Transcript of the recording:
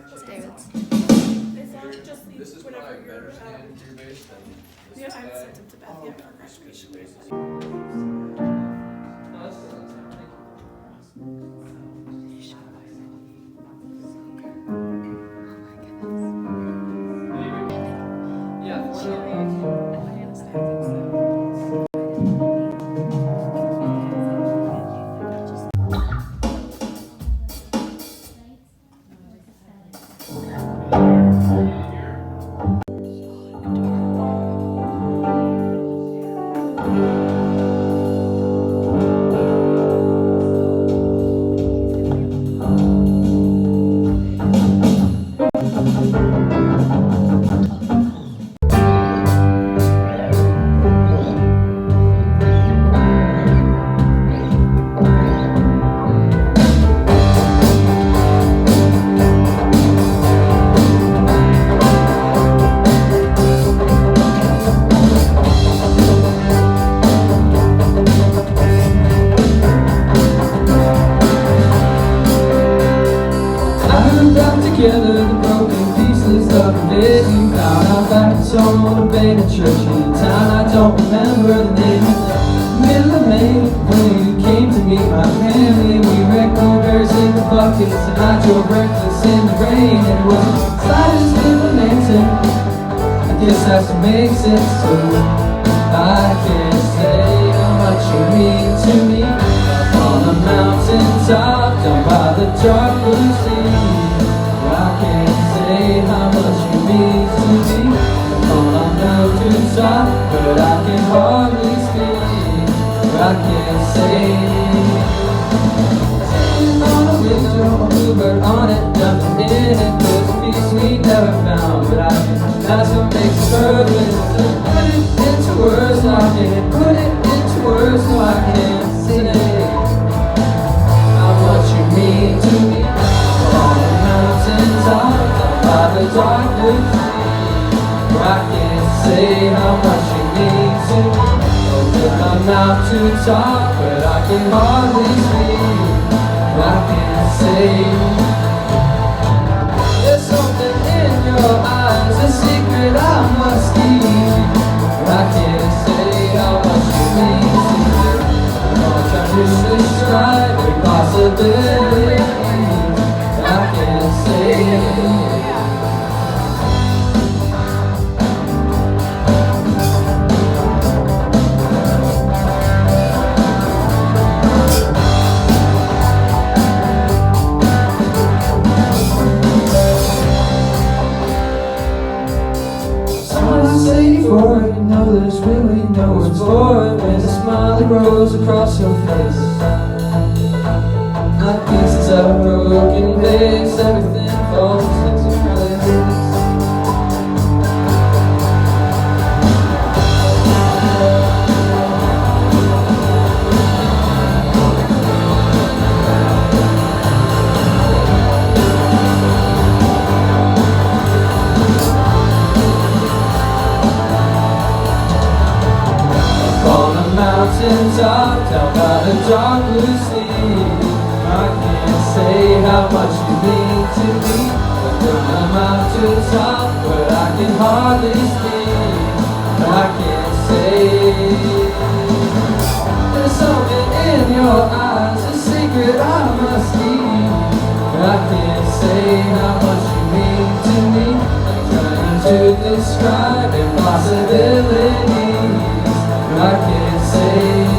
David's. As long as just This is whatever probably your, better standard tier based than this yeah, I haven't guy. sent it to Beth yet for graduation. Together the broken pieces of a vision found out back at some motivated church in a town I don't remember the name. In the middle of May, when you came to meet my family, we wrecked bears in the buckets and I drove reckless in the rain. And it was the slightest implementing. I guess that should make sense too. I can't say how much you mean to me. Up on the mountaintop, down by the dark blue sea. I can't say how much you mean to me. On a mountaintop, but I can hardly speak. I can't say. Sitting on a window, a bluebird on it, jumping in it. There's a piece we never found, but I can. That's what makes it perfect. Put it into words, no I can't. Put it into words, no I can't say how much you mean to me. On a mountaintop, by the dark blue sea, I can't say how much you mean to me. Open my mouth to talk, but I can hardly speak. I can't say. There's something in your eyes, a secret I must keep. I can't say how much you mean to me. I'm trying to describe impossibility. I can't say. For it, you know there's really no words for it. When a smile grows across your face, like pieces of a broken vase, everything falls into place. Mountaintop, down by the dark blue sea. I can't say how much you mean to me. I put my mouth to the top, but I can hardly speak. I can't say. There's something in your eyes, a secret I must keep. I can't say how much you mean to me. I'm trying to describe impossibilities. I can't say.